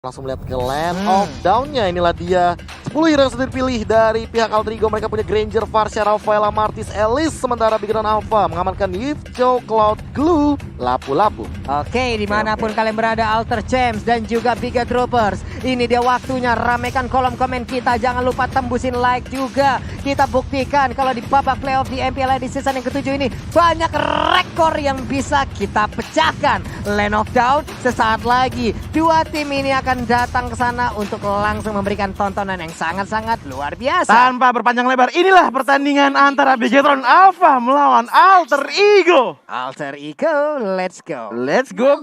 Langsung melihat ke land of down-nya. Inilah dia 10 hero yang sudah dipilih dari pihak Alter Ego. Mereka punya Granger, Varsha, Rafaela, Martis, Elise. Sementara Bigotan Alpha mengamankan Yivcho, Cloud, Glue, Lapu-Lapu. Oke, dimanapun kalian berada, Alter Champs dan juga Biga Troopers, ini dia waktunya, ramekan kolom komen kita. Jangan lupa tembusin like juga. Kita buktikan kalau di babak playoff di MPL di season yang ke-7 ini banyak rekor yang bisa kita pecahkan. Land of Down sesaat lagi. Dua tim ini akan datang ke sana untuk langsung memberikan tontonan yang sangat-sangat luar biasa. Tanpa berpanjang lebar, inilah pertandingan antara Bigetron Alpha melawan Alter Ego. Alter Ego, let's go. Let's go.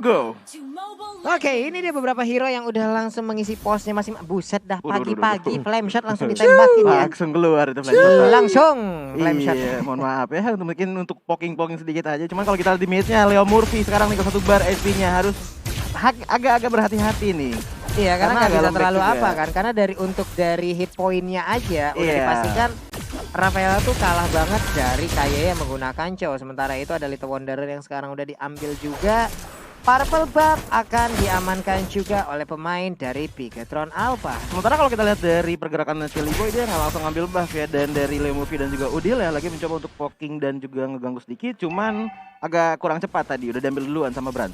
Oke, ini dia beberapa hero yang udah langsung mengisi posnya masing. Buset dah, pagi-pagi Udah. flame shot langsung ditembakin ya. Langsung keluar itu flame shot. Langsung flame shot. Iya, mohon maaf ya, mungkin untuk poking-poking sedikit aja. Cuman kalau kita lihat di match-nya, Leo Murphy sekarang nih ke 1 bar SP-nya harus agak-agak berhati-hati nih. Iya, karena nggak agak bisa lembek terlalu juga. apa kan. Karena dari hit point-nya aja udah Iya. dipastikan Rafaela tuh kalah banget dari Kaye yang menggunakan Cho. Sementara itu ada Little Wanderer yang sekarang udah diambil juga. Purple buff akan diamankan juga oleh pemain dari Bigetron Alpha. Sementara kalau kita lihat dari pergerakan Silly Boy, dia nggak langsung ngambil buff ya. Dan dari Leo Murphy dan juga Udil ya lagi mencoba untuk poking dan juga ngeganggu sedikit. Cuman agak kurang cepat tadi, udah diambil duluan sama Brand.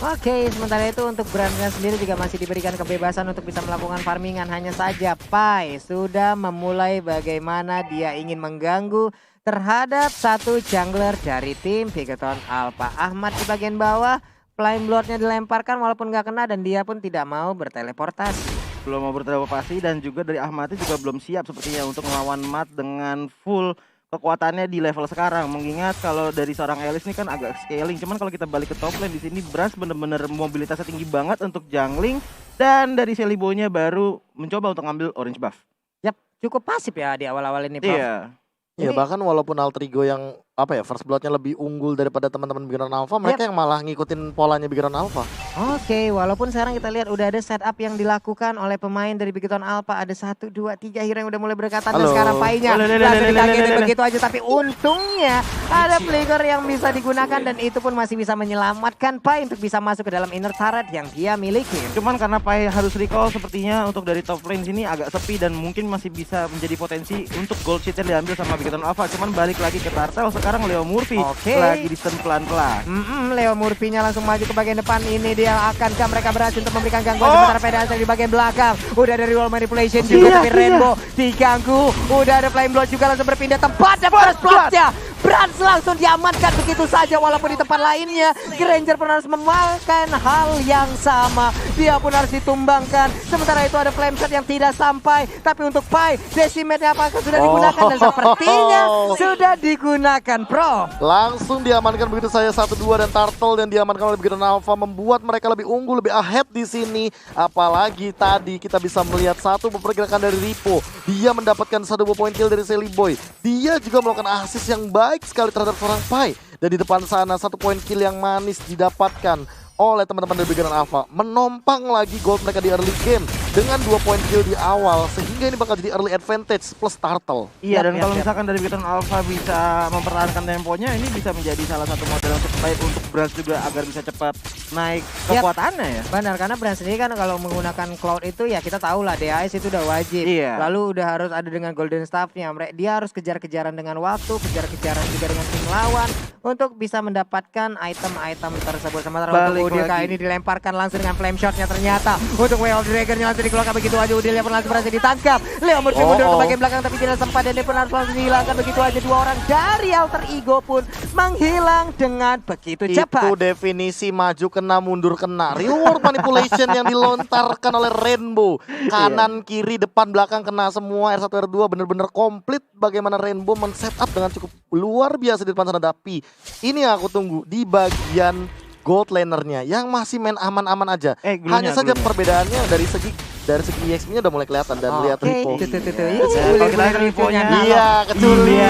Oke, sementara itu untuk Brandnya sendiri juga masih diberikan kebebasan untuk bisa melakukan farmingan. Hanya saja Pai sudah memulai bagaimana dia ingin mengganggu terhadap satu jungler dari tim Bigetron Alpha. Ahmad di bagian bawah, Flame Lord-nya dilemparkan walaupun nggak kena dan dia pun tidak mau berteleportasi. Belum mau berteleportasi dan juga dari Ahmad juga belum siap sepertinya untuk melawan Mat dengan full kekuatannya di level sekarang. Mengingat kalau dari seorang Elise ini kan agak scaling. Cuman kalau kita balik ke top lane di sini Brass bener-bener mobilitasnya tinggi banget untuk jungling. Dan dari Silly Boy-nya baru mencoba untuk ngambil orange buff. Yap, cukup pasif ya di awal-awal ini, Prof. Iya. Ya Ini- bahkan walaupun Alter Ego yang first blood-nya lebih unggul daripada teman-teman Bigetron Alpha, mereka yang malah ngikutin polanya Bigetron Alpha. Oke, walaupun sekarang kita lihat udah ada setup yang dilakukan oleh pemain dari Bigetron Alpha. Ada 1, 2, 3 hero yang udah mulai berkatan dan Halo. sekarang Pai-nya Lele, langsung lele, dikagetin lele, lele. begitu aja. Tapi untungnya ada flicker yang bisa digunakan dan itu pun masih bisa menyelamatkan Pai untuk bisa masuk ke dalam inner turret yang dia miliki. Cuman karena Pai harus recall sepertinya untuk dari top lane sini agak sepi dan mungkin masih bisa menjadi potensi untuk gold sheet yang diambil sama Bigetron Alpha. Cuman balik lagi ke Turtle, sekarang Leo Murphy Oke. lagi di stun pelan-pelan. Leo Murphy-nya langsung maju ke bagian depan. Ini dia, akankah mereka berhasil untuk memberikan gangguan sementara Pedas di bagian belakang. Udah ada wall manipulation juga tapi Rainbow diganggu. Udah ada Flame Blood juga langsung berpindah tempat dan first blood-nya Brans langsung diamankan begitu saja walaupun di tempat lainnya Granger pun harus memakan hal yang sama. Dia pun harus ditumbangkan. Sementara itu ada flame shot yang tidak sampai. Tapi untuk Pai, decimate-nya apakah sudah digunakan? Dan sepertinya sudah digunakan, Prof. Langsung diamankan begitu saja 1-2 dan Turtle yang diamankan oleh Bigetron Alpha membuat mereka lebih unggul, lebih ahead di sini. Apalagi tadi kita bisa melihat satu pergerakan dari Ripo. Dia mendapatkan 1 point kill dari Silly Boy. Dia juga melakukan assist yang baik sekali terhadap seorang Pai. Dan di depan sana 1 point kill yang manis didapatkan oleh teman-teman dari Bigetron Alpha. Menompang lagi gold mereka di early game dengan 2 point kill di awal. Sehingga ini bakal jadi early advantage plus Turtle. Iya, dan Yap, kalau yap. misalkan dari Bigetron Alpha bisa mempertahankan temponya, ini bisa menjadi salah satu model untuk baik untuk Brass juga agar bisa cepat naik kekuatannya ya. Benar, karena brand sendiri kan kalau menggunakan Cloud itu ya kita tahu lah DAS itu udah wajib. Iya. Lalu udah harus ada dengan Golden Staff-nya. Dia harus kejar-kejaran dengan waktu, kejar-kejaran juga dengan tim lawan untuk bisa mendapatkan item-item tersebut. Sementara Balik untuk Udil lagi. kali ini dilemparkan langsung dengan flame shot-nya ternyata. Untuk Way of Dragon-nya langsung dikeluarkan begitu aja. Udilnya pun langsung berhasil ditangkap. Leo Murphy mundur ke bagian belakang tapi tidak sempat dan dia pun harus langsung dihilangkan begitu aja. 2 orang dari Alter Ego pun menghilang dengan begitu cepat. Itu definisi maju kena mundur kena. Reward manipulation yang dilontarkan oleh Rainbow. Kanan, kiri, depan, belakang kena semua. R1, R2 bener-bener komplit. Bagaimana Rainbow men-setup dengan cukup luar biasa di depan sana. Tapi ini yang aku tunggu di bagian gold lanernya yang masih main aman-aman aja. Hanya saja perbedaannya dari segi EXP-nya udah mulai kelihatan dan lihat Ripo. Tuh. Kalau kita lihat Ripo-nya. Iya, keculi.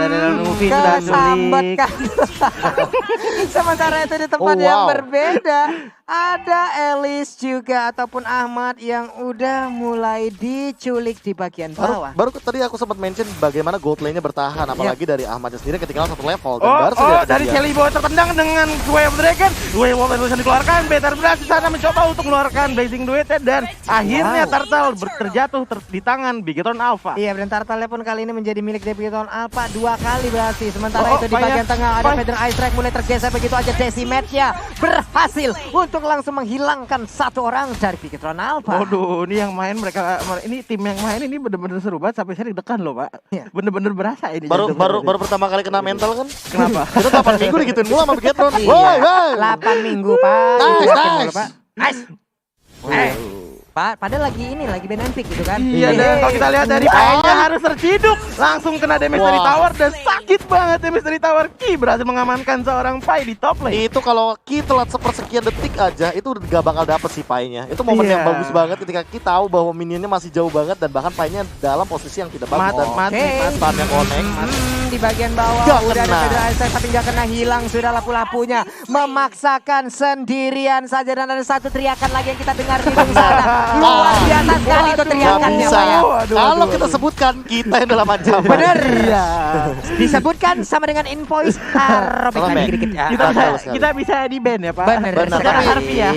Adrenal Nuvi sudah Kesambat culik. kan. Sementara itu di tempat Oh, yang wow. berbeda ada Elis juga ataupun Ahmad yang udah mulai diculik di bagian bawah. Baru tadi aku sempat mention bagaimana gold lane-nya bertahan, apalagi dari Ahmadnya sendiri ketinggalan satu level dan baru saja dari kejadian. Shelly Boy tertendang dengan Way of Dragon. Way of Dragon dikeluarkan, Better berhasil sana mencoba untuk mengeluarkan Blazing Duet dan akhirnya Turtle terjatuh di tangan Bigetron Alpha. Iya, dan Turtle pun kali ini menjadi milik Bigetron Alpha 2 kali berhasil. Sementara Oh, itu di Pai-nya, bagian tengah ada Pai. Feather Ice Strike mulai tergeser begitu aja. Decimatch-nya berhasil untuk langsung menghilangkan satu orang dari Bigetron Alpha. Waduh, ini yang main ini tim yang main ini bener-bener seru banget sampai saya deg-degan loh, Pak. Iya. Bener-bener berasa ini. Baru pertama kali kena mental kan? Kenapa? Kita 8 minggu digituin mulu sama Bigetron. Iya, Woi, woi. 8 minggu, Pak. Nice, Yakin mulu, nice. Pak. Nice. Pak, padahal lagi band pick gitu kan. Iya, dan kalau kita lihat dari Pai-nya harus terciduk, langsung kena damage dari Wah. tower dan sakit banget damage dari tower. Ki berhasil mengamankan seorang Pai di top lane. Itu kalau Ki telat sepersekian detik aja itu udah gak bakal dapet sih Pai-nya. Itu momen Iya. yang bagus banget ketika Ki tahu bahwa minionnya masih jauh banget dan bahkan Pai-nya dalam posisi yang tidak bagus dan Mati. manfaatnya connect. Di bagian bawah Gak udah ada kena. Feather Ice Strike tapi gak kena, hilang sudah lapu-lapunya. Memaksakan sendirian saja dan ada satu teriakan lagi yang kita dengar di ujung sana. Luar biasa sekali itu Gak teriakannya, bisa. Pak ya. Kalau kita sebutkan kita yang dalam ancaman. Bener. Disebutkan sama dengan invoice. Robek lagi Robek. dikit. Kita Betul bisa, sekali. kita bisa di ban ya, Pak. Bener. Benar. Secara Tapi- harfiah.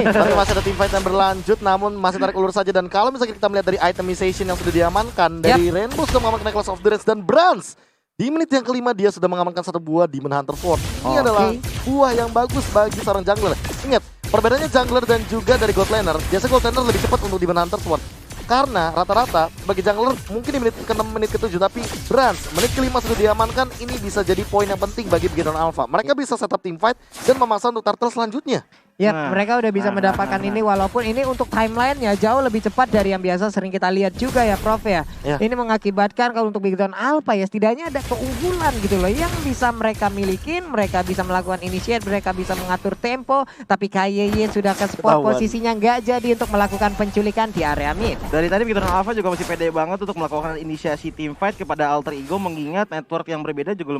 Tapi masih ada teamfight yang berlanjut, namun masih tarik ulur saja. Dan kalau misalnya kita melihat dari itemization yang sudah diamankan, dari Rainbow sudah mengamankan Necklace of the Reds dan Brans. Di menit yang kelima dia sudah mengamankan satu buah Demon Hunter Sword. Ini adalah buah yang bagus bagi seorang jungler. Ingat, perbedaannya jungler dan juga dari gold laner. Biasa gold laner lebih cepat untuk Demon Hunter Sword. Karena rata-rata bagi jungler mungkin di menit ke-6, menit ke-7, tapi Brans menit ke-5 sudah diamankan. Ini bisa jadi poin yang penting bagi Bigetron Alpha. Mereka bisa setup team fight dan memasang untuk turtle selanjutnya. Ya, Nah. mereka udah bisa mendapatkan ini walaupun ini untuk timelinenya jauh lebih cepat dari yang biasa sering kita lihat juga ya, Prof ya. Ya. Ini mengakibatkan kalau untuk Bigetron Alpha ya setidaknya ada keunggulan gitu loh yang bisa mereka milikin, mereka bisa melakukan initiate, mereka bisa mengatur tempo, tapi KYY sudah ke spot Ketahuan. posisinya nggak jadi untuk melakukan penculikan di area mid. Dari tadi Bigetron Alpha juga masih pede banget untuk melakukan inisiasi team fight kepada Alter Ego, mengingat network yang berbeda juga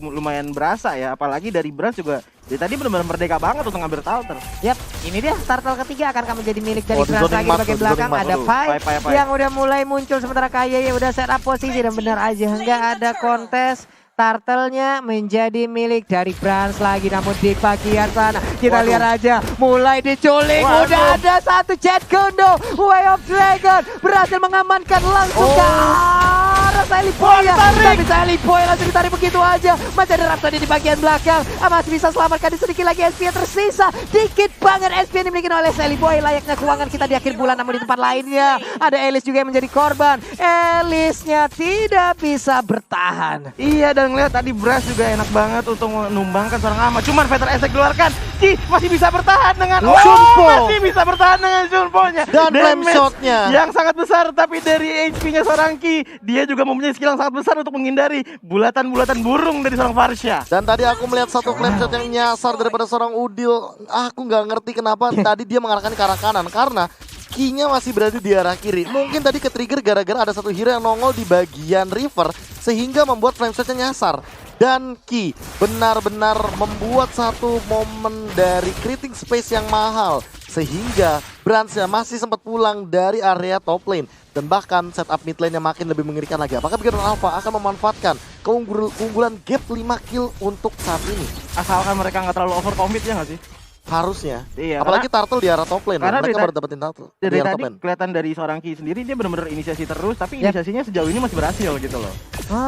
lumayan berasa ya. Apalagi dari Brans juga dari tadi benar-benar merdeka banget untuk ngambil Alter. Yap, ini dia turtle ketiga akan menjadi milik dari Oh, di Brans zoning lagi mat, bagian di belakang zoning mat. ada Aduh, Pai Pai. yang udah mulai muncul sementara KYY udah set up posisi dan benar aja nggak ada kontes. Turtle-nya menjadi milik dari Brans lagi, namun di bagian sana kita lihat aja mulai diculik. Waduh. Udah ada satu Jet Gundo, Way of Dragon berhasil mengamankan langsung ke arah Sally Boy ya. Tapi Sally Boy langsung ditarik begitu aja. Masih ada Rhapsody di bagian belakang, masih bisa selamatkan di sedikit lagi. SP yang tersisa dikit banget, SP yang dimiliki oleh Sally Boy. Layaknya keuangan kita di akhir bulan, namun di tempat lainnya ada Elis juga yang menjadi korban. Elisnya tidak bisa bertahan. Iya, dan ngeliat tadi Brans juga enak banget untuk menumbangkan seorang Ahmad. Cuman Feather Esek keluarkan, Ki masih bisa bertahan dengan Junpo. masih bisa bertahan dengan Junpo-nya. Dan flame Damage shot-nya. yang sangat besar, tapi dari HP-nya seorang Ki, dia juga mempunyai skill yang sangat besar untuk menghindari bulatan-bulatan burung dari seorang Varsha. Dan tadi aku melihat satu flame shot yang nyasar daripada seorang Udil. Aku nggak ngerti kenapa tadi dia mengarahkan ke arah kanan. Karena Ki-nya masih berada di arah kiri. Mungkin tadi ke-trigger gara-gara ada satu hero yang nongol di bagian river. Sehingga membuat flame shot-nya nyasar. Dan Ki benar-benar membuat satu momen dari creating space yang mahal. Sehingga Bransnya masih sempat pulang dari area top lane. Dan bahkan setup mid lane-nya makin lebih mengerikan lagi. Apakah Bigetron Alpha akan memanfaatkan keunggulan gap 5 kill untuk saat ini? Asalkan mereka nggak terlalu overcommit ya nggak sih? Harusnya. Iya, Apalagi Turtle di arah top lane. karena Mereka dari baru dapetin Turtle di Dari arah tadi top lane. kelihatan dari seorang Ki sendiri dia benar-benar inisiasi terus, tapi inisiasinya sejauh ini masih berhasil gitu loh.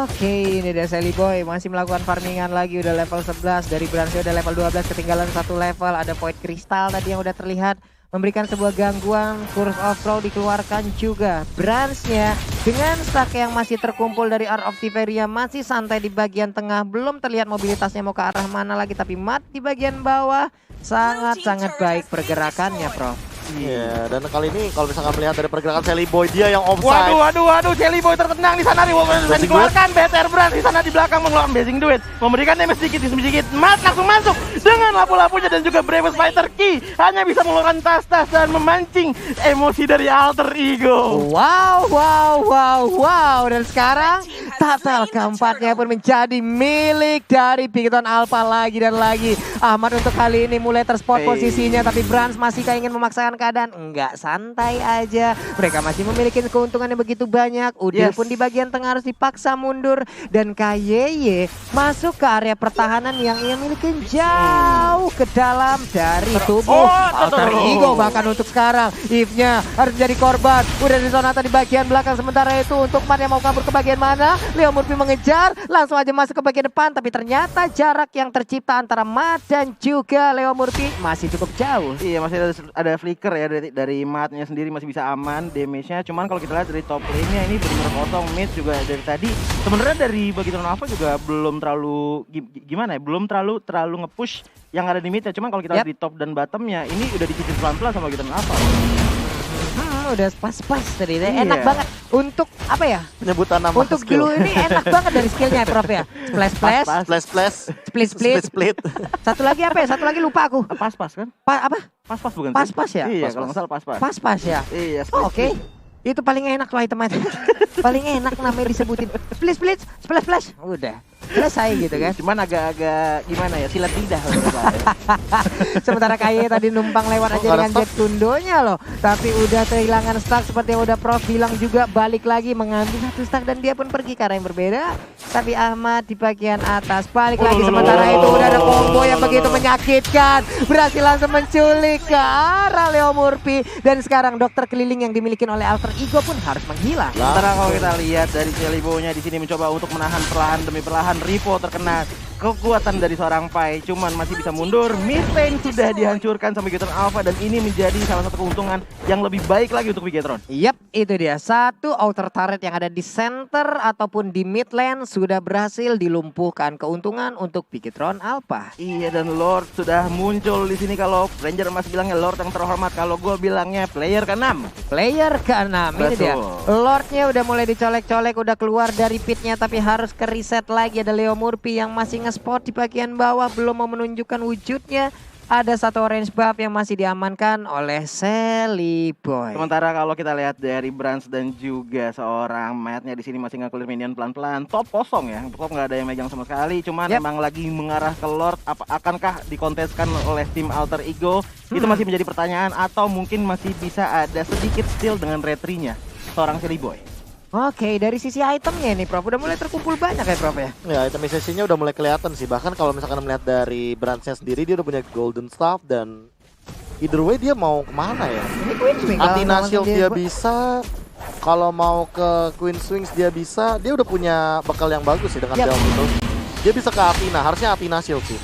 Oke, ini dia Sally Boy masih melakukan farmingan lagi, udah level 11. Dari Bransnya udah level 12, ketinggalan satu level. Ada Void Crystal tadi yang udah terlihat memberikan sebuah gangguan. Curse of Throw dikeluarkan juga. Bransnya dengan stack yang masih terkumpul dari Art of Tiberia masih santai di bagian tengah. Belum terlihat mobilitasnya mau ke arah mana lagi, tapi Mat di bagian bawah sangat-sangat baik pergerakannya, Prof. Iya, dan kali ini kalau misalkan melihat dari pergerakan Sally Boy, dia yang offside. Waduh, Jelly Boy tertendang di sana, Blazing dikeluarkan Better Brand di sana di belakang mengeluarkan Blazing Duet, memberikan damage sedikit, Mat langsung masuk dengan lapu-lapunya dan juga Bravest Fighter Ki hanya bisa mengeluarkan tas-tas dan memancing emosi dari Alter Ego. Wow. Dan sekarang Turtle keempatnya pun menjadi milik dari Bigetron Alpha lagi dan lagi. Ahmad untuk kali ini mulai terspot posisinya, tapi Brans masih ingin memaksakan keadaan. Enggak, santai aja. Mereka masih memiliki keuntungan yang begitu banyak. Udil pun di bagian tengah harus dipaksa mundur. Dan KYY masuk ke area pertahanan yang ia miliki jauh ke dalam dari tubuh Alter Ego. Bahkan untuk sekarang, Eve-nya harus menjadi korban. Udah di Sonata di bagian belakang. Sementara itu untuk Mat yang mau kabur ke bagian mana? Leo Murphy mengejar, langsung aja masuk ke bagian depan. Tapi ternyata jarak yang tercipta antara Mat dan juga Leo Murphy masih cukup jauh. Iya, masih ada flicker ya dari Matnya sendiri, masih bisa aman damage-nya. Cuman kalau kita lihat dari top lane-nya ini benar-benar kosong. Mid juga dari tadi sebenarnya dari Bigetron Alpha juga belum terlalu gimana ya, belum terlalu nge-push yang ada di mid-nya. Cuman kalau kita lihat di top dan bottom-nya ini udah dicicil pelan-pelan sama Bigetron Alpha. Udah pas-pas tadi, enak banget untuk apa ya? Penyebutan nama untuk skill. glue ini enak banget dari skillnya Prof ya. Split. Satu lagi apa ya? Satu lagi lupa aku. Pas-pas kan? Apa? Pas-pas bukan? Pas-pas ya? Iya, kalau nggak salah pas-pas. Pas-pas ya? Iya, Oke. Itu paling enak loh itemnya. Paling enak namanya disebutin. Split. Udah. Selesai gitu kan. Cuman agak-agak gimana ya, silat lidah. Sementara KY tadi numpang lewat aja dengan jet kundonya loh. Tapi udah kehilangan stack seperti yang udah Prof bilang juga, balik lagi mengambil satu stack dan dia pun pergi ke arah yang berbeda. Tapi Ahmad di bagian atas balik lagi, sementara itu udah ada combo yang begitu menyakitkan. Berhasil langsung menculik ke arah Leo Murphy. Dan sekarang dokter keliling yang dimiliki oleh Alter Ego pun harus menghilang. Sementara kalau kita lihat dari Celibo-nya di sini mencoba untuk menahan perlahan demi perlahan. Ripo terkena kekuatan dari seorang Pai, cuman masih bisa mundur. Mid lane sudah dihancurkan sama Bigetron Alpha dan ini menjadi salah satu keuntungan yang lebih baik lagi untuk Bigetron. Yap, itu dia. Satu outer turret yang ada di center ataupun di mid lane sudah berhasil dilumpuhkan. Keuntungan untuk Bigetron Alpha. Iya, dan Lord sudah muncul di sini. Kalau Ranger Mas bilangnya Lord yang terhormat, kalau gue bilangnya player ke-6. Player ke-6, ini dia. Lordnya udah mulai dicolek-colek, udah keluar dari pitnya tapi harus ke reset lagi. Ada Leo Murphy yang masih nge-spot di bagian bawah, belum mau menunjukkan wujudnya. Ada satu orange buff yang masih diamankan oleh Celiboy. Sementara kalau kita lihat dari Brans dan juga seorang Matt-nya di sini masih nge-clear minion pelan-pelan. Top kosong ya, top nggak ada yang megang sama sekali. Cuman emang lagi mengarah ke Lord. Akankah dikonteskan oleh tim Alter Ego? Itu masih menjadi pertanyaan, atau mungkin masih bisa ada sedikit steal dengan retry-nya seorang Celiboy. Oke, dari sisi itemnya nih Prof, udah mulai terkumpul banyak ya Prof ya? Ya, itemisiasinya udah mulai kelihatan sih. Bahkan kalau misalkan melihat dari Brandsnya sendiri, dia udah punya golden staff dan either way dia mau kemana ya? Ini Queen Swing. Athena Shield dia bisa, kalau mau ke Queen Swings dia bisa. Dia udah punya bekal yang bagus sih dengan Delm itu. Dia bisa ke Athena, harusnya Athena Shield sih.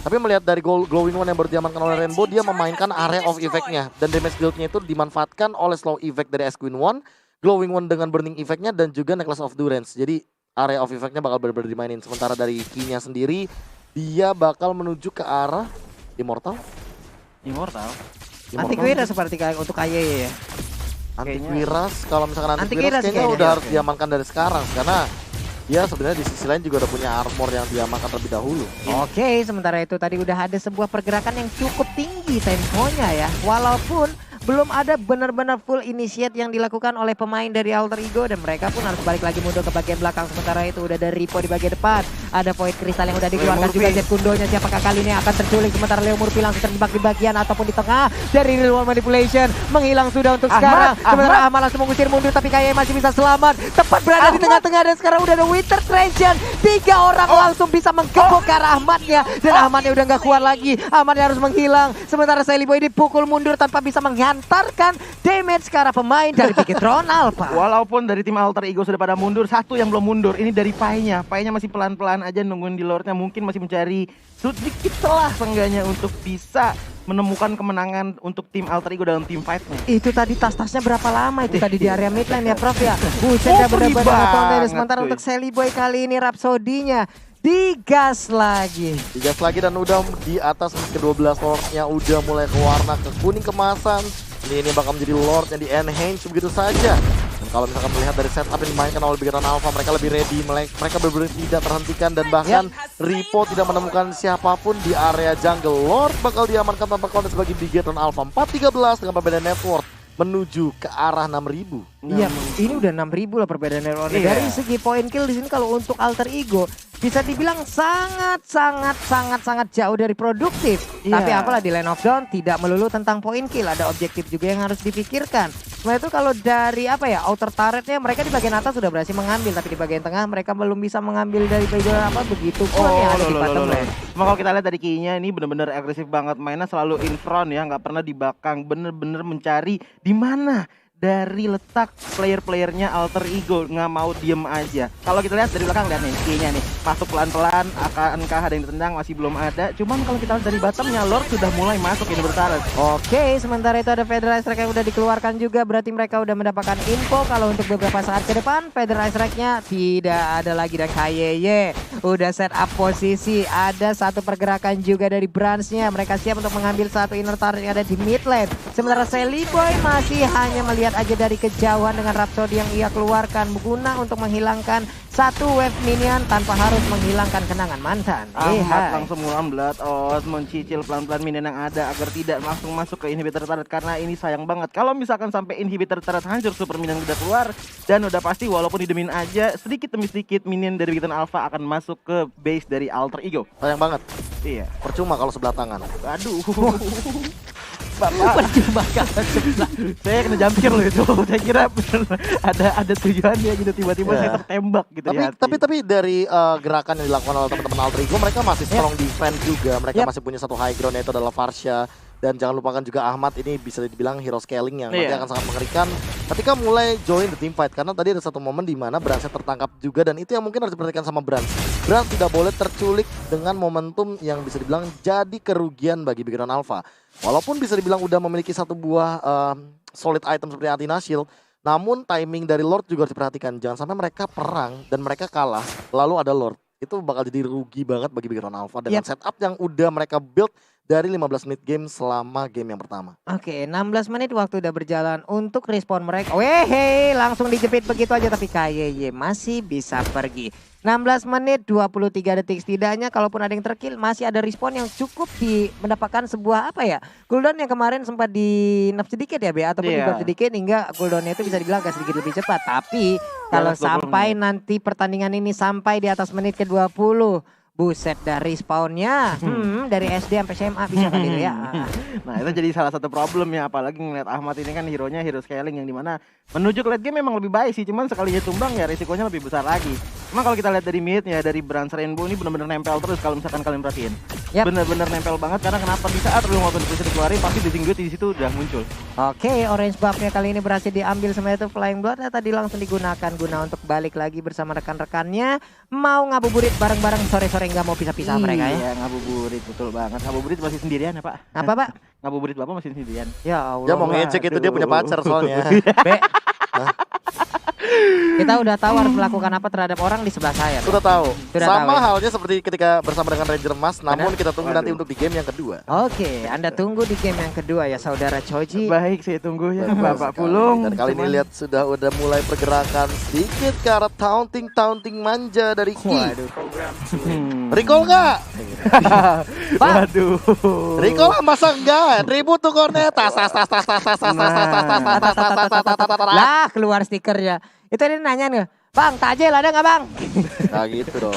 Tapi melihat dari Glowing One yang baru diamankan oleh Rainbow, dia memainkan area of effect-nya. Dan damage build-nya itu dimanfaatkan oleh slow effect dari S Queen One, Glowing One dengan burning effect-nya, dan juga Necklace of Durance. Jadi area of effect-nya bakal benar-benar dimainin. Sementara dari key-nya sendiri, dia bakal menuju ke arah Immortal. Antiquira seperti untuk KY ya. Antiquiras, kalau misalkan Antiquiras kayaknya udah harus diamankan dari sekarang. Karena dia sebenarnya di sisi lain juga udah punya armor yang diamankan terlebih dahulu. Oke, sementara itu tadi udah ada sebuah pergerakan yang cukup tinggi temponya ya. Walaupun belum ada benar-benar full initiate yang dilakukan oleh pemain dari Alter Ego, dan mereka pun harus balik lagi mundur ke bagian belakang. Sementara itu udah ada Ripo di bagian depan, ada Void Crystal yang udah dikeluarkan juga jet kundonya. Siapakah kali ini akan terculik? Sementara Leo Murphy langsung terjebak di bagian ataupun di tengah dari Real World Manipulation, menghilang sudah untuk sekarang. Sementara Ahmad langsung mengusir mundur, tapi kayaknya masih bisa selamat, tepat berada di tengah-tengah. Dan sekarang udah ada Winter Trajan, 3 orang langsung bisa menggembok ke arah Ahmadnya, dan Ahmadnya udah nggak kuat lagi. Ahmadnya harus menghilang, sementara Celiboy dipukul mundur tanpa bisa menghantarkan damage ke arah pemain dari Bigetron Alpha. Walaupun dari tim Alter Ego sudah pada mundur, satu yang belum mundur ini dari Pai-nya. Pai-nya masih pelan-pelan aja nungguin di Lordnya, mungkin masih mencari sedikit celah seenggaknya untuk bisa menemukan kemenangan untuk tim Alter Ego dalam tim fight-nya. Itu tadi tas-tasnya berapa lama itu tadi di area midlane ya Prof ya? Buset ya, benar-benar ngetonton. Sementara untuk Celiboy kali ini Rhapsody-nya digas lagi dan udah di atas ke-12 Lordnya udah mulai ke warna ke kuning kemasan. Ini bakal menjadi Lord yang di-enhance begitu saja. Dan kalau misalkan melihat dari setup yang dimainkan oleh Bigetron Alpha, mereka lebih ready, mereka benar-benar tidak terhentikan, dan bahkan Ripo tidak menemukan siapapun di area jungle. Lord bakal diamankan tanpa counter sebagai Bigetron Alpha. 4-13 dengan perbedaan net worth menuju ke arah 6.000. Iya, ini udah 6.000 lah perbedaannya. Iya. Dari segi point kill di sini kalau untuk Alter Ego bisa dibilang sangat jauh dari produktif. Iya. Tapi apalah di Lane of Dawn tidak melulu tentang point kill, ada objektif juga yang harus dipikirkan. Nah itu kalau dari outer turretnya mereka di bagian atas sudah berhasil mengambil, tapi di bagian tengah mereka belum bisa mengambil dari bagian begitu pun yang ada di bottom lane. Cuma kalau kita lihat dari key-nya ini benar-benar agresif banget, mainnya selalu in front ya, nggak pernah di belakang, bener-bener mencari di mana dari letak player-playernya Alter Ego, nggak mau diem aja. Kalau kita lihat dari belakang, lihat nih key-nya nih, masuk pelan-pelan, akankah ada yang ditendang, masih belum ada. Cuman kalau kita lihat dari bottomnya, Lord sudah mulai masuk ini bertaruh. Oke, sementara itu ada Federal Strike yang udah dikeluarkan juga, berarti mereka udah mendapatkan info kalau untuk beberapa saat ke depan Federal Strike-nya tidak ada lagi, dan KYY udah set up posisi. Ada satu pergerakan juga dari Branch-nya, mereka siap untuk mengambil satu inner turret yang ada di mid lane. Sementara Sally Boy masih hanya melihat aja dari kejauhan dengan Rhapsody yang ia keluarkan guna untuk menghilangkan satu wave minion tanpa harus menghilangkan kenangan mantan. Ahmad langsung ngulang blood out, mencicil pelan-pelan minion yang ada agar tidak langsung masuk ke inhibitor turret, karena ini sayang banget kalau misalkan sampai inhibitor turret hancur, super minion udah keluar, dan udah pasti walaupun didemin aja sedikit demi sedikit minion dari Bikitan Alpha akan masuk ke base dari Alter Ego. Sayang banget. Iya. Percuma kalau sebelah tangan. Aduh. Bapak. Percuma kalau sebelah. Saya kena jumpscare loh itu. Saya kira ada tujuannya gitu, tiba-tiba saya tertembak gitu di hati. Tapi dari gerakan yang dilakukan oleh teman-teman Alter Ego, mereka masih strong defense juga. Mereka masih punya satu high ground, yaitu adalah Varsha. Dan jangan lupakan juga Ahmad, ini bisa dibilang hero scaling yang nanti akan sangat mengerikan ketika mulai join the team fight. Karena tadi ada satu momen di mana Branch tertangkap juga, dan itu yang mungkin harus diperhatikan sama Branch. Branch tidak boleh terculik dengan momentum yang bisa dibilang jadi kerugian bagi Bikitan Alpha. Walaupun bisa dibilang udah memiliki satu buah solid item seperti Athena Shield, namun timing dari Lord juga harus diperhatikan. Jangan sampai mereka perang dan mereka kalah lalu ada Lord. Itu bakal jadi rugi banget bagi Bikitan Alpha dengan setup yang udah mereka build dari 15 menit game selama game yang pertama. Oke, 16 menit waktu udah berjalan untuk respon mereka. Wehe, langsung dijepit begitu aja, tapi KYY masih bisa pergi. 16 menit 23 detik setidaknya, kalaupun ada yang terkill masih ada respon yang cukup mendapatkan sebuah cooldown yang kemarin sempat di nerf sedikit ya Be, ataupun di buff sedikit hingga cooldownnya itu bisa dibilang agak sedikit lebih cepat. Tapi kalau sampai nanti pertandingan ini sampai di atas menit ke-20, buset, dari respawnnya dari SD sampai SMA bisa kali itu ya. Nah itu jadi salah satu problem ya, apalagi ngeliat Ahmad ini kan hero scaling yang dimana menuju ke late game memang lebih baik sih, cuman sekalinya tumbang ya risikonya lebih besar lagi. Cuma kalau kita lihat dari mid ya, dari Branch Rainbow ini benar-benar nempel terus kalau misalkan kalian perhatiin. Bener-bener nempel banget, karena kenapa di saat lu mau bisa dikeluarin pasti Blazing Dude di situ udah muncul. Oke, orange buff-nya kali ini berhasil diambil sama itu Flying Blood, tadi langsung digunakan guna untuk balik lagi bersama rekan-rekannya, mau ngabuburit bareng-bareng sore-sore, nggak mau pisah-pisah mereka ya. Iya, ngabuburit betul banget. Ngabuburit masih sendirian ya, Pak? Apa, Pak? Ngabuburit Bapak masih sendirian. Ya Allah. Dia mau ngecek itu, dia punya pacar soalnya. Kita udah tahu harus melakukan apa terhadap orang di sebelah saya. Sudah tahu. Sama ya? halnya seperti ketika bersama dengan Ranger Mas, namun kita tunggu nanti untuk di game yang kedua. Oke, Anda tunggu di game yang kedua ya saudara Choji. Baik, saya tunggu ya Bapak Pulung. Dan kali ini lihat sudah mulai pergerakan sedikit ke arah taunting manja dari Ki. Recall nggak? Waduh. Recall masa enggak? Ribut tuh kornet. Lah keluar stikernya. Itu dia nanya nih, Bang, tajil ada nggak Bang? Nah gitu dong.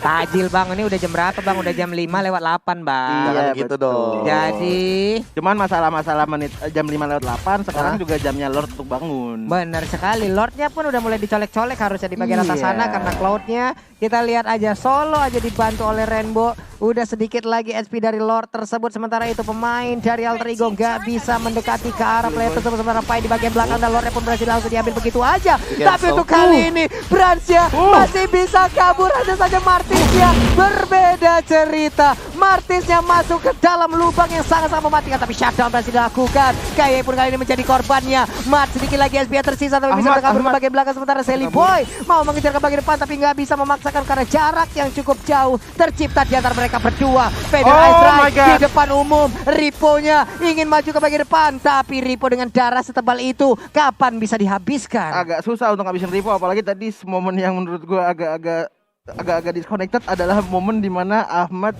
Tajil Bang, ini udah jam berapa Bang? Udah jam 5:08 Bang. Iya gitu dong. Jadi cuman masalah menit jam 5:08 sekarang juga jamnya Lord untuk bangun. Benar sekali, Lordnya pun udah mulai dicolek-colek harusnya di bagian atas sana karena Cloudnya kita lihat aja solo aja dibantu oleh Rainbow. Udah sedikit lagi HP dari Lord tersebut, sementara itu pemain dari Alter Ego nggak bisa mendekati ke arah player tersebut, sementara Pai di bagian belakang dan Lordnya pun berhasil langsung diambil begitu aja. Tapi untuk kali ini Branch-nya masih bisa kabur, hanya saja Martisnya berbeda cerita. Martisnya masuk ke dalam lubang yang sangat-sangat mematikan, tapi shutdown berhasil dilakukan. Kayak pun kali ini menjadi korbannya. Mart sedikit lagi SBA tersisa tapi bisa kabur ke bagian belakang, sementara Sally Boy mau mengejar ke bagian depan tapi nggak bisa memaksakan karena jarak yang cukup jauh tercipta di antara mereka berdua. Federal Strike di depan umum, Ripo-nya ingin maju ke bagian depan, tapi Ripo dengan darah setebal itu kapan bisa dihabiskan? Agak susah untuk ngabisin Ripo, apalagi tadi momen yang menurut gua agak disconnected adalah momen dimana Ahmad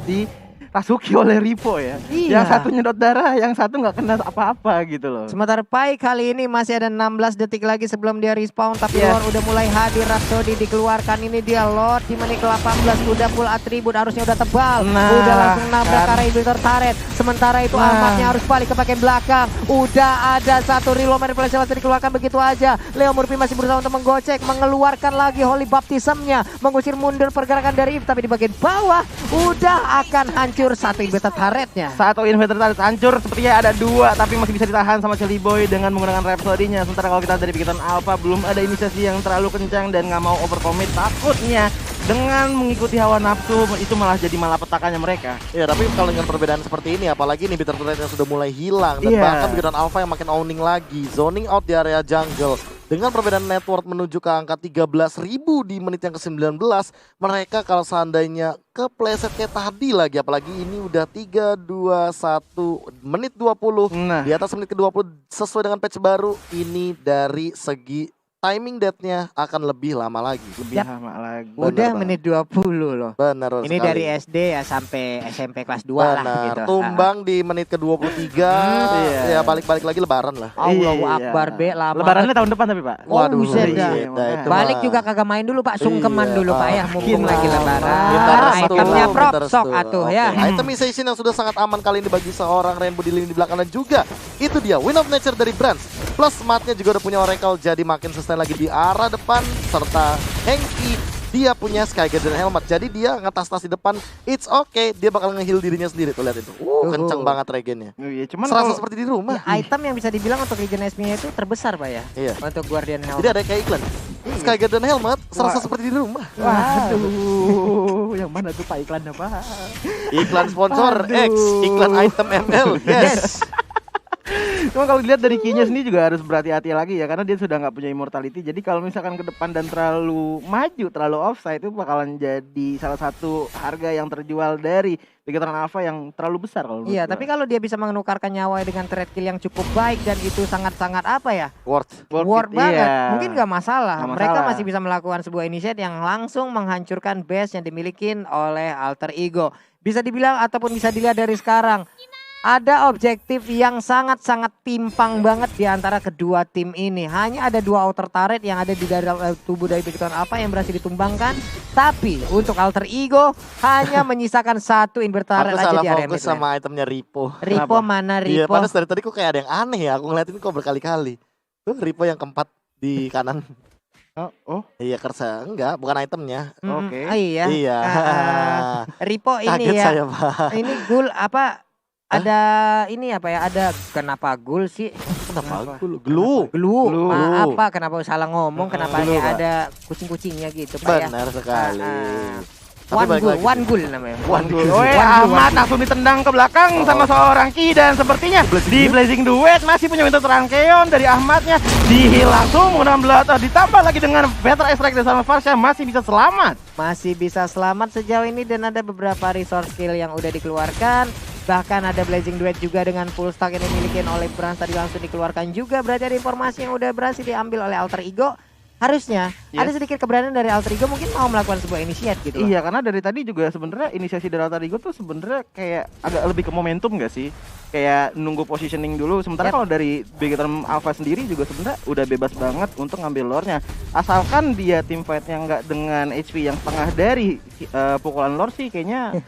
dirasuki oleh Ripo ya. Iya. Yang satu nyedot darah, yang satu nggak kena apa-apa gitu loh. Sementara Pai kali ini masih ada 16 detik lagi sebelum dia respawn. Tapi Yes. Lord udah mulai hadir, Rhapsody dikeluarkan. Ini dia Lord di menit ke-18 udah full atribut, harusnya udah tebal. Nah, Udah langsung nabrak kan. arah inhibitor turret. Sementara itu Nah. Ahmadnya harus balik ke bagian belakang. Udah ada satu reload manipulasi langsung dikeluarkan begitu aja. Leo Murphy masih berusaha untuk menggocek, mengeluarkan lagi Holy Baptism-nya, mengusir mundur pergerakan dari Eve. Tapi di bagian bawah udah akan hancur satu inhibitor turretnya. Satu inverter tadi hancur, sepertinya ada dua tapi masih bisa ditahan sama Chelly Boy dengan menggunakan Rhapsody-nya. Sementara kalau kita dari Bikitan Alpha belum ada inisiasi yang terlalu kencang dan nggak mau overcommit, takutnya dengan mengikuti hawa nafsu itu malah jadi malapetakannya mereka. Ya, tapi kalau dengan perbedaan seperti ini, apalagi nih bitter turret yang sudah mulai hilang dan Iya. bahkan Bikitan Alpha yang makin owning lagi, zoning out di area jungle. Dengan perbedaan network menuju ke angka 13.000 di menit yang ke-19, mereka kalau seandainya kepleset kayak tadi lagi, apalagi ini udah 3-2-1 menit 20 Nah, di atas menit ke-20 sesuai dengan patch baru, ini dari segi timing death-nya akan lebih lama lagi. lebih Yap. lama lagi. Udah banget. menit 20 loh. Benar Ini sekali. dari SD ya sampai SMP kelas 2 lah Benar, gitu. tumbang di menit ke-23, iya. ya balik-balik lagi lebaran lah. Allahu Iya. Akbar be lama. Lebarannya tahun depan tapi Pak. Waduh, buset iya, dah. itu Balik mah. juga kagak main dulu Pak, sungkeman Iya, dulu Pak ya, mumpung makin lagi lama. lebaran. Minta restu, Itemnya minta prop restu. sok atuh ya. Oke, itemization yang sudah sangat aman kali ini bagi seorang Rainbow di lini belakang, dan juga itu dia Wind of Nature dari Brands. Plus matnya juga udah punya Oracle, jadi makin sustain lagi di arah depan. Serta Henki, dia punya Sky Garden Helmet, jadi dia ngetas-tas di depan. It's okay, dia bakal nge-heal dirinya sendiri tuh, lihat itu. Kenceng banget regennya. Iya, cuman Serasa kalau- seperti di rumah. Ya, item yang bisa dibilang untuk Regen SP-nya itu terbesar Pak ya. Iya. Untuk Guardian Helmet. Jadi ada kayak iklan. Sky Garden Helmet, serasa seperti di rumah. Waduh, yang mana tuh Pak iklannya Pak? Iklan sponsor Aduh. X, iklan item ML. Yes. Cuma kalau dilihat dari key-nya sendiri juga harus berhati-hati lagi ya, karena dia sudah nggak punya immortality. Jadi kalau misalkan ke depan dan terlalu maju, terlalu offside, itu bakalan jadi salah satu harga yang terjual dari Bikitan Alpha yang terlalu besar kalau menurut Iya, gua. tapi kalau dia bisa menukarkan nyawa dengan trade kill yang cukup baik dan itu sangat-sangat apa ya? Worth. Worth it, banget. iya. Mungkin gak masalah. Nggak Mereka masalah. masih bisa melakukan sebuah initiate yang langsung menghancurkan base yang dimiliki oleh Alter Ego. Bisa dibilang ataupun bisa dilihat dari sekarang, ada objektif yang sangat-sangat timpang banget di antara kedua tim ini. Hanya ada dua outer turret yang ada di dalam tubuh dari Bikitan Alpha yang berhasil ditumbangkan. Tapi untuk Alter Ego hanya menyisakan satu inverter Aku aja salah di area fokus mid lane. sama itemnya Ripo. Ripo Kenapa? mana Iya, Ripo? padahal dari tadi kok kayak ada yang aneh ya. Aku ngeliatin kok berkali-kali. Tuh Ripo yang keempat di kanan. Oh, Iya, Kersa. Enggak, bukan itemnya. Oke. Iya. Iya. Ripo ini Kaget ya. saya, Pak. Ini gul apa? Ada ini apa ya? Ada kenapa gul sih? Kenapa? Glue. Glue. Glue. Apa? Kenapa salah ngomong? Kenapa Glue, kayak Pak. ada kucing-kucingnya gitu, Pak ya? Benar sekali. Tapi One balik gul, lagi one sih. gul namanya. One gul. Oh, Ahmad langsung ditendang ke belakang sama seorang Ki, dan sepertinya di Blazing Duet masih punya Winter Trankeon dari Ahmadnya. Di-heal langsung menggunakan Blood, ditambah lagi dengan Better Extract sama Farsha, masih bisa selamat. Masih bisa selamat sejauh ini dan ada beberapa resource skill yang udah dikeluarkan. Bahkan ada Blazing Duet juga dengan full stack yang dimiliki oleh Brands tadi langsung dikeluarkan juga. Berarti ada informasi yang udah berhasil diambil oleh Alter Ego. Harusnya Yes. ada sedikit keberanian dari Alter Ego mungkin mau melakukan sebuah initiate gitu loh. Iya, karena dari tadi juga sebenarnya inisiasi dari Alter Ego tuh sebenarnya kayak agak lebih ke momentum gak sih? Kayak nunggu positioning dulu. Sementara Yap. kalau dari Bikitan Alpha sendiri juga sebenarnya udah bebas banget untuk ngambil lore-nya. Asalkan dia team fight-nya nggak dengan HP yang setengah dari pukulan lore sih kayaknya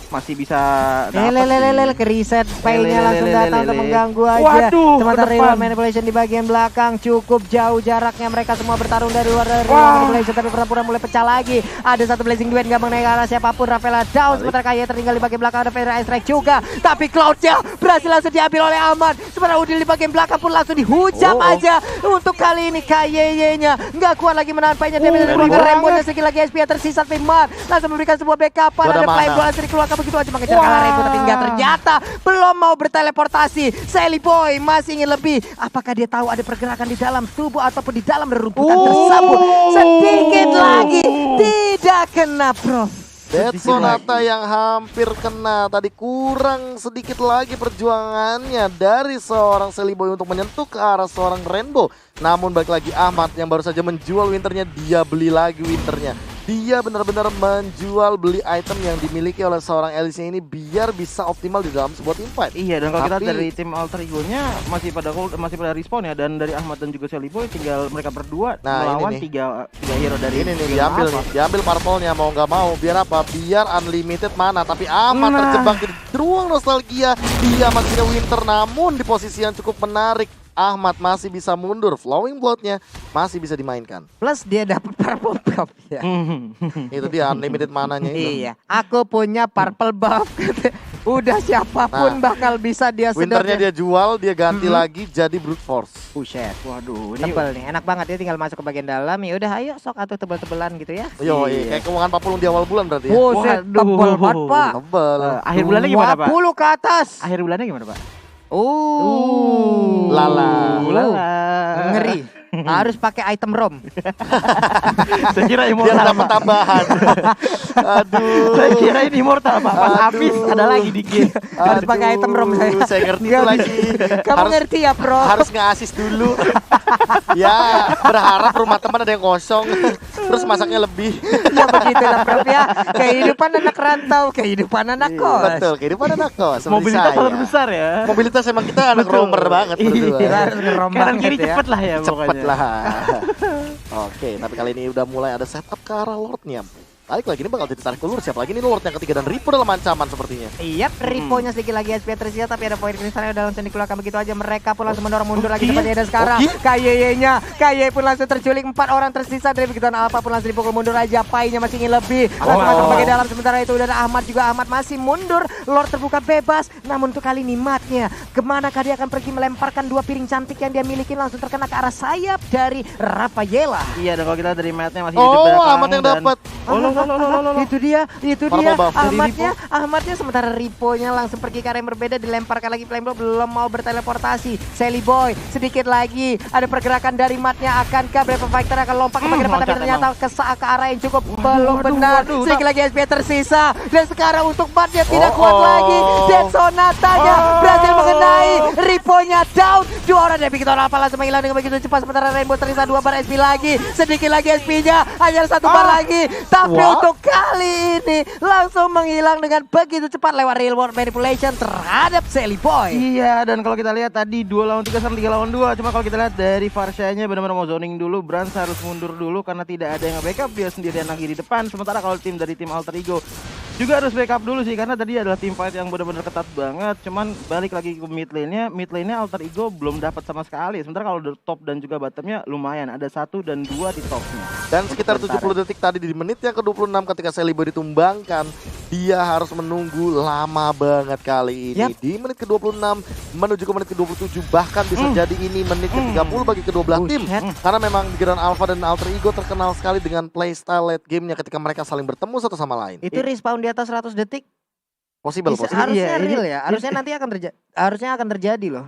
masih bisa dapet Lelelelelel sih. ke reset pay-nya langsung datang untuk mengganggu aja. Waduh, Sementara ke depan. real manipulation di bagian belakang cukup jauh jaraknya, mereka semua bertarung dari luar dari real Wah. manipulation, tapi pura-pura mulai pecah lagi. Ada satu Blazing Duet nggak mengenai arah siapapun. Rafaela down, sementara Kaya tertinggal di bagian belakang. Ada Fedra Strike juga, tapi Cloud-nya berhasil langsung diambil oleh Ahmad. Sementara Udil di bagian belakang pun langsung dihujam aja. Untuk kali ini Kayenya nggak kuat lagi menahan pay-nya. Dia dari mengeluarkan bawah. Rainbow-nya sekali lagi SP yang tersisa, tapi Mar langsung memberikan sebuah backupan. Gak ada Ada Flame mana. Ball langsung dikeluarkan begitu aja mengejar kalah Rainbow, tapi enggak, ternyata belum mau berteleportasi. Sally Boy masih ingin lebih. Apakah dia tahu ada pergerakan di dalam tubuh ataupun di dalam rerumputan tersebut? Sedikit lagi tidak kena, Bro. Dead Sonata yang hampir kena. Tadi kurang sedikit lagi perjuangannya dari seorang Sally Boy untuk menyentuh ke arah seorang Rainbow. Namun balik lagi Ahmad yang baru saja menjual winternya, dia beli lagi winternya. dia benar-benar menjual beli item yang dimiliki oleh seorang Alice ini biar bisa optimal di dalam sebuah teamfight. Iya, dan kalau kita Tapi- dari tim Alter Ego-nya masih pada respawn ya, dan dari Ahmad dan juga Shelly Boy tinggal mereka berdua Nah, melawan ini nih. tiga hero dari Ini nih tim diambil Alpha. nih, diambil purple-nya mau nggak mau. Biar apa? Biar unlimited mana. Tapi Ahmad Nah. terjebak di ruang nostalgia. Dia masih Winter, namun di posisi yang cukup menarik. Ahmad masih bisa mundur, flowing blood-nya masih bisa dimainkan. Plus dia dapat purple buff ya. Itu dia unlimited mananya itu. Iya, aku punya purple buff. Udah siapapun Nah, bakal bisa dia Winternya sedot. dia jual, dia ganti lagi jadi brute force. Buset. Waduh, ini Tebel nih, enak banget dia tinggal masuk ke bagian dalam. Ya udah ayo sok atau tebel-tebelan gitu ya. Yo, Iya. kayak keuangan Papulung di awal bulan berarti ya. Buset, Waduh. tebel banget, Pak. Tebel. akhir bulannya gimana, Pak? 20 ke atas. Akhir bulannya gimana, Pak? Lala. Lala. Ngeri. Harus pakai item ROM. Saya kira Biar immortal, dapat Pak. tambahan. Aduh. Saya kira ini immortal, Pak. Pas Aduh. habis ada lagi dikit. Harus pakai item ROM saya. Saya ngerti Nggak lagi. Kamu Harus- ngerti ya, Bro? Harus nge-assist dulu. Ya, berharap rumah teman ada yang kosong. Terus masaknya lebih. Ya begitulah, Prof ya. Kehidupan anak rantau, kehidupan anak kos. Betul, kehidupan anak kos. seperti Mobilitas saya. sangat besar ya. Mobilitas emang kita anak Betul. roamer banget berdua. Kita harus ngerom Kanan banget kiri ya. cepet lah ya Cepet pokoknya. lah. Oke, tapi kali ini udah mulai ada setup ke arah Lordnya. Balik lagi, ini bakal jadi tarik ulur. Siapa lagi nih Lord yang ketiga dan Reaper dalam ancaman sepertinya. Iya, Ripo-nya sedikit lagi SP tersia, tapi ada poin kristalnya udah langsung dikeluarkan begitu aja. Mereka pun langsung mendorong mundur lagi seperti ada sekarang. KYY-nya, KYY pun langsung terculik, 4 orang tersisa dari begitu Alpha pun langsung dipukul mundur aja. Pai-nya masih ingin lebih. Langsung masuk ke bagian dalam, sementara itu udah ada Ahmad juga. Ahmad masih mundur. Lord terbuka bebas, namun untuk kali ini matnya kemanakah dia akan pergi melemparkan 2 piring cantik yang dia miliki langsung terkena ke arah sayap dari Rafaela. Iya, dan kalau kita dari matnya masih Oh, hidup belakang Ahmad yang dan- dapat. Oh, lo. Itu dia Purple buff dari Ahmadnya sementara Ripo-nya langsung pergi ke arah yang berbeda, dilemparkan lagi flame block, belum mau berteleportasi. Shelly Boy sedikit lagi ada pergerakan dari matnya, akankah Brave Fighter akan lompat ke bagian depan, tapi loncat ternyata ke arah yang cukup belum waduh, benar. waduh, Sedikit lagi SP tersisa dan sekarang untuk matnya tidak kuat lagi. Dead Sonatanya berhasil mengenai Ripo-nya down. 2 orang dari Victor Alpha langsung menghilang dengan begitu cepat, sementara Rainbow tersisa 2 bar SP lagi. Sedikit lagi SP-nya, hanya 1 bar lagi. Tapi untuk kali ini langsung menghilang dengan begitu cepat lewat real world manipulation terhadap Shelly Boy. Iya, dan kalau kita lihat tadi 2 lawan 3 sama 3 lawan 2. Cuma kalau kita lihat dari Varsha-nya benar-benar mau zoning dulu. Brans harus mundur dulu karena tidak ada yang nge-backup, dia sendirian lagi di depan. Sementara kalau tim dari tim Alter Ego juga harus backup dulu sih, karena tadi adalah team fight yang benar-benar ketat banget. Cuman balik lagi ke mid lane-nya Alter Ego belum dapat sama sekali. Sementara kalau di top dan juga bottomnya lumayan, ada 1 dan 2 di topnya. Dan sekitar 70 detik tadi di menit yang ke-26 ketika Shelly Boy ditumbangkan, dia harus menunggu lama banget kali ini. Di menit ke-26 menuju ke menit ke-27, bahkan bisa jadi ini menit ke-30 bagi kedua belah tim. Karena memang Grand Alpha dan Alter Ego terkenal sekali dengan playstyle late game-nya ketika mereka saling bertemu satu sama lain. Itu respawn di atas 100 detik. Possible. Harusnya Iya, ini- real ya. Harusnya nanti akan terjadi loh.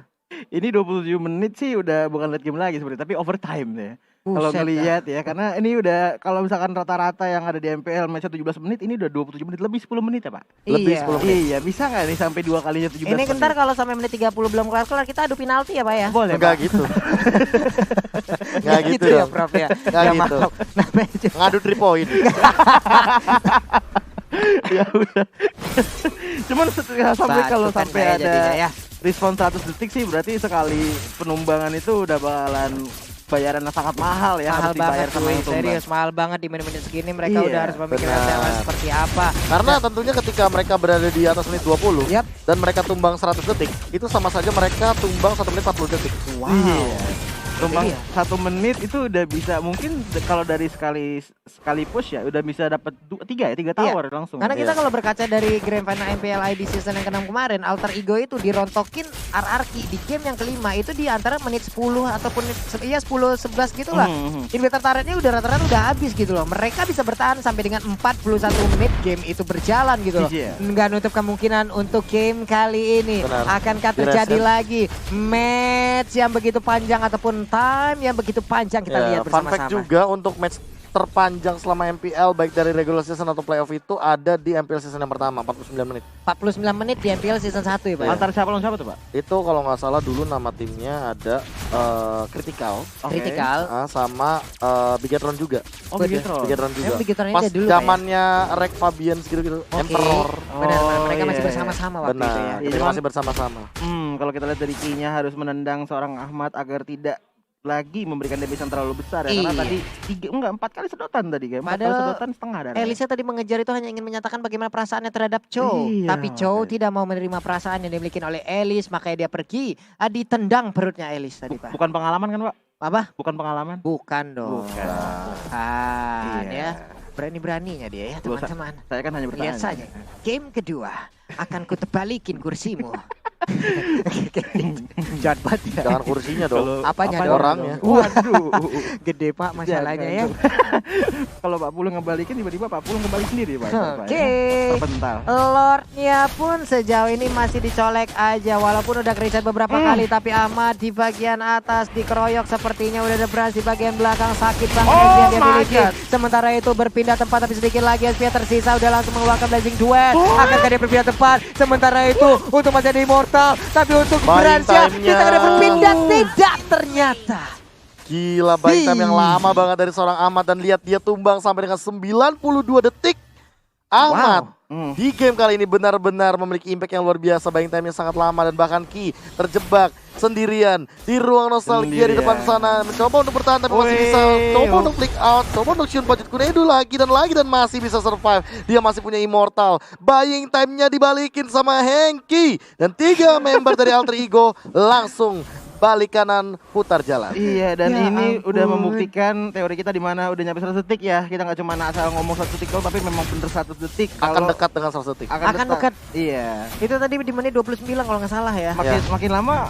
Ini 27 menit sih udah bukan late game lagi sebenarnya, tapi overtime ya. Kalau Buset ngelihat ya, karena ini udah kalau misalkan rata-rata yang ada di MPL match 17 menit, ini udah 27 menit, lebih 10 menit ya, Pak? Lebih Iya. 10 menit. Iya, bisa nggak nih sampai 2 kalinya 17 Ini menit? kentar kalau sampai menit 30 belum kelar-kelar kita adu penalti ya Pak ya? Boleh, Enggak Pak. gitu. Enggak gitu ya dong. Prof ya. Nggak Ya, gitu. maaf. Namanya juga- Ngadu 3 point. Ya udah. Cuman sampai kalau Batukan sampai saya ada jadinya ya. respon 100 detik sih berarti sekali penumbangan itu udah bakalan bayaran yang sangat mahal ya, Mahal harus dibayar banget sama cuy, yang tumbang. serius mahal banget di menit-menit segini mereka Iya, udah harus memikirkan benar. tema seperti apa. Karena tentunya ketika mereka berada di atas menit 20 Yap. dan mereka tumbang 100 detik, itu sama saja mereka tumbang 1 menit 40 detik. Iya. Tumbang Jadi 1 menit itu udah bisa, mungkin kalau dari sekali push ya udah bisa dapat 3 tower langsung. Karena ya. kita kalau berkaca dari Grand Final MPL ID season yang ke-6 kemarin, Alter Ego itu dirontokin RRQ di game yang kelima itu di antara menit 10 ataupun 10-11 gitu lah. Inverter turretnya udah rata-rata udah habis gitu loh. Mereka bisa bertahan sampai dengan 41 menit game itu berjalan gitu loh. Iya. Nggak nutup kemungkinan untuk game kali ini. Benar. Akankah Di terjadi reset. lagi match yang begitu panjang ataupun time yang begitu panjang kita lihat Fun fact bersama-sama. juga untuk match terpanjang selama MPL baik dari regular season atau playoff itu ada di MPL season yang pertama 49 menit. 49 menit di MPL season 1 ya Pak? Antar siapa lawan siapa tuh Pak? Itu kalau nggak salah dulu nama timnya ada Critical Critical. sama Bigetron juga. Oh Bigetron. Bigetron juga. Bigetron Pas dulu zamannya Rek Fabian gitu-gitu, Emperor. Benar, mereka iya, masih iya. bersama-sama waktu itu ya. Benar, Iya, mereka cuman- masih bersama-sama. Kalau kita lihat dari key-nya harus menendang seorang Ahmad agar tidak lagi memberikan damage yang terlalu besar ya. Karena Iya. tadi 4 kali sedotan tadi kayak 4 kali Padahal sedotan setengah dan. Elisa tadi mengejar itu hanya ingin menyatakan bagaimana perasaannya terhadap Chow. Iya, Tapi Chow makanya. tidak mau menerima perasaan yang dimiliki oleh Elis, makanya dia pergi. Ditendang perutnya Elis tadi Pak. Bukan pengalaman kan Pak? Apa? Bukan pengalaman. Bukan dong. Bukan. Bukan Iya. ya. Berani-beraninya dia ya Gak usah. teman-teman. Saya kan hanya bertanya. Lihat saja. Game kedua akan kutebalikin kursimu. Jahat banget ya. Jangan kursinya dong. Apanya Apa dong? orangnya? Waduh. Gede Pak masalahnya ya. Kalau Pak Pulung ngebalikin tiba-tiba Pak Pulung kembali sendiri Pak. Oke. Terpental. Lordnya pun sejauh ini masih dicolek aja walaupun udah reset beberapa kali tapi Ahmad di bagian atas dikeroyok sepertinya udah ada Brans di bagian belakang sakit banget Oh yang dia my miliki. God. Sementara itu berpindah tempat tapi sedikit lagi SP tersisa udah langsung mengeluarkan Blazing Duel. Akankah dia berpindah tempat? Sementara itu untuk masih ada Immortal tapi untuk Buying Brans ya time-nya. kita akan berpindah tidak ternyata. Gila, buying time yang lama banget dari seorang Ahmad dan lihat dia tumbang sampai dengan 92 detik. Ahmad di game kali ini benar-benar memiliki impact yang luar biasa. Buying time yang sangat lama dan bahkan Ki terjebak sendirian di ruang nostalgia di depan sana, mencoba untuk bertahan tapi masih bisa, coba untuk flick out, coba untuk Shun Pajut Kunedu lagi dan masih bisa survive. Dia masih punya Immortal. Buying time-nya dibalikin sama Hengki dan 3 member dari Alter Ego langsung balik kanan putar jalan. Iya dan Ya ini ampun. udah membuktikan teori kita di mana udah nyampe 100 detik ya. Kita nggak cuma asal ngomong 100 detik doang tapi memang bener 100 detik. Akan Kalau- dekat dengan 100 detik. Akan dekat. Iya. Itu tadi di menit 29 kalau nggak salah ya.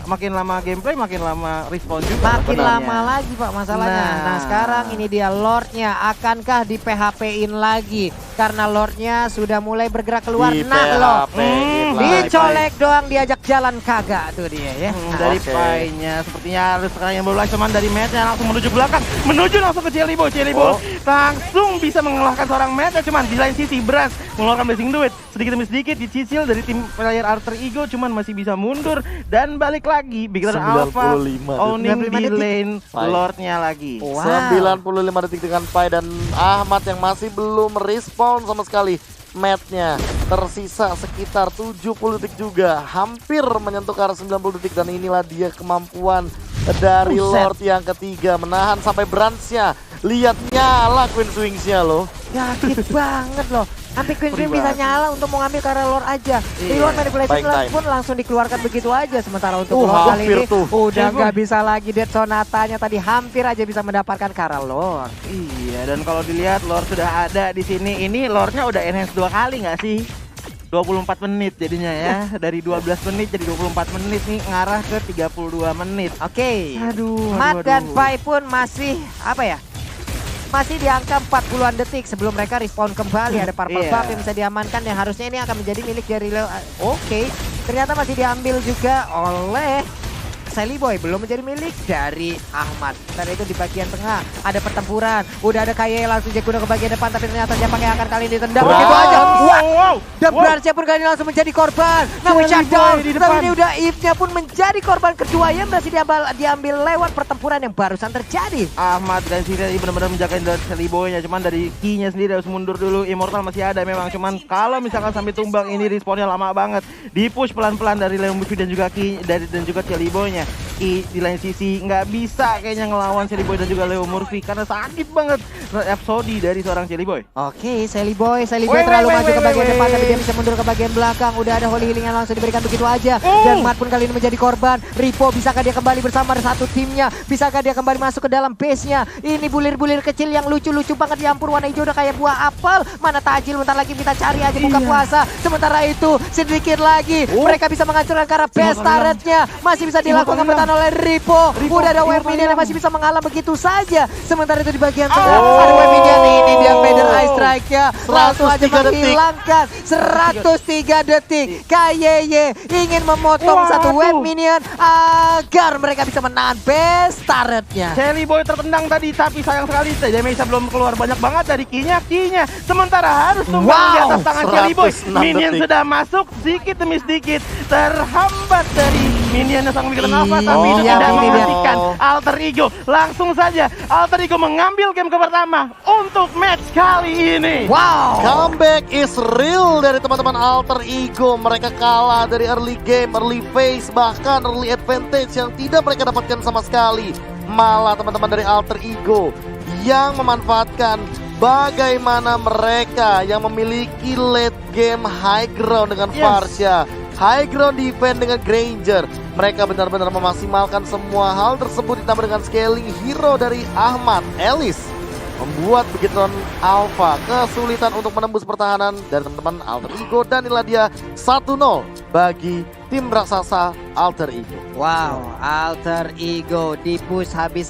Makin lama gameplay makin lama respon juga. Makin sebenarnya. lama lagi Pak masalahnya. Nah. Nah sekarang ini dia Lordnya. Akankah di PHP-in lagi? Karena Lordnya sudah mulai bergerak keluar. Di Nah loh. PHP-in lagi. Dicolek doang diajak jalan kagak tuh dia ya. Dari Oke. Pai-nya sepertinya harus sekarang yang berulang cuman dari match-nya langsung menuju belakang, menuju langsung ke Jelly Boy langsung bisa mengalahkan seorang match cuman di lain sisi Brans mengeluarkan Blazing Duet sedikit demi sedikit dicicil dari tim player Alter Ego cuman masih bisa mundur dan balik lagi Bigetron Alpha 95 owning 95 di detik. lane Pai. Lordnya lagi. Wow. 95 detik dengan Pai dan Ahmad yang masih belum respon sama sekali. Match-nya tersisa sekitar 70 detik juga, hampir menyentuh ke arah 90 detik dan inilah dia kemampuan dari Buset. Lord yang ketiga menahan sampai Brans-nya. Lihat nyala Queen Swings-nya loh. Yakin banget loh. Sampai Queen Swing bisa Pribadi. nyala untuk mau ngambil karena Lord aja. Iya. Reload manipulation Buying time. pun langsung dikeluarkan begitu aja. Sementara untuk Lord kali hampir ini tuh. udah Cebong. nggak bisa lagi. Dead Sonatanya tadi hampir aja bisa mendapatkan karena Lord. Iya dan kalau dilihat Lord sudah ada di sini. Ini Lordnya udah enhance 2 kali nggak sih? 24 menit jadinya ya. Dari 12 menit jadi 24 menit nih ngarah ke 32 menit. Oke. Aduh. Matt dan Pai pun masih apa ya? Masih di angka 40-an detik sebelum mereka respon kembali. Ada purple Iya. buff yang bisa diamankan yang harusnya ini akan menjadi milik dari Leo. Oke, ternyata masih diambil juga oleh Sally Boy, belum menjadi milik dari Ahmad. Dan itu di bagian tengah ada pertempuran. Udah ada Kaye langsung Jack udah ke bagian depan tapi ternyata dia pakai akar kali ini ditendang Wow. begitu aja. Wah, wow. The Brans pun kali ini langsung menjadi korban. Namun Sally shutdown. Boy di Tapi depan. ini udah Eve-nya pun menjadi korban kedua yang berhasil diambil lewat pertempuran yang barusan terjadi. Ahmad dan Siri tadi benar-benar menjagain dari Sally Boy-nya. Cuman dari key-nya sendiri harus mundur dulu. Immortal masih ada memang. Cuman kalau misalkan sampai tumbang ini responnya lama banget. Di-push pelan-pelan dari Leo Murphy dan juga key dan juga Sally Boy-nya. Key di lain sisi nggak bisa kayaknya ngelawan Sally Boy dan juga Leo Murphy karena sakit banget episode dari seorang Sally Boy. Oke, Sally Boy terlalu Wait, maju ke bagian wait. depan tapi dia bisa mundur ke bagian belakang. Udah ada Holy Healing yang langsung diberikan begitu aja. Dan Matt pun kali ini menjadi korban. Ripo bisakah dia kembali bersama satu timnya? Bisakah dia kembali masuk ke dalam base-nya? Ini bulir-bulir kecil yang lucu-lucu banget, ya ampun, warna hijau udah kayak buah apel. Mana tajil, bentar lagi kita cari aja buka puasa. Sementara itu sedikit lagi mereka bisa menghancurkan karena base turret-nya. Masih bisa dilakukan pertahanan oleh Ripo. Udah ada wave minion yang masih bisa mengalah begitu saja. Sementara itu di bagian tengah ada wave minion ini dia Vader Ice Strike-nya langsung aja 103 detik. menghilangkan 103 detik. KYY ingin memotong satu wave minion agar mereka bisa menahan best turret-nya. Shelly Boy tertendang tadi, tapi sayang sekali damage-nya belum keluar banyak banget dari kinya. Sementara harus tumbang di atas tangan Shelly Boy. 106 Minion detik. sudah masuk sedikit demi sedikit, terhambat dari minion yang sang Miguel Nova, tapi itu iya, tidak ini dia. menghentikan Alter Ego. Langsung saja Alter Ego mengambil game pertama untuk match kali ini. Wow. Comeback is real dari teman-teman Alter Ego. Mereka kalah dari early game, early phase, bahkan early advantage yang tidak mereka dapatkan sama sekali. Malah teman-teman dari Alter Ego yang memanfaatkan bagaimana mereka yang memiliki late game high ground dengan Farsha, high ground defense dengan Granger. Mereka benar-benar memaksimalkan semua hal tersebut ditambah dengan scaling hero dari Ahmad Elis, membuat Beginton Alpha kesulitan untuk menembus pertahanan dari teman-teman Alter Ego, dan inilah dia 1-0 bagi tim raksasa Alter Ego. Wow, Alter Ego di push habis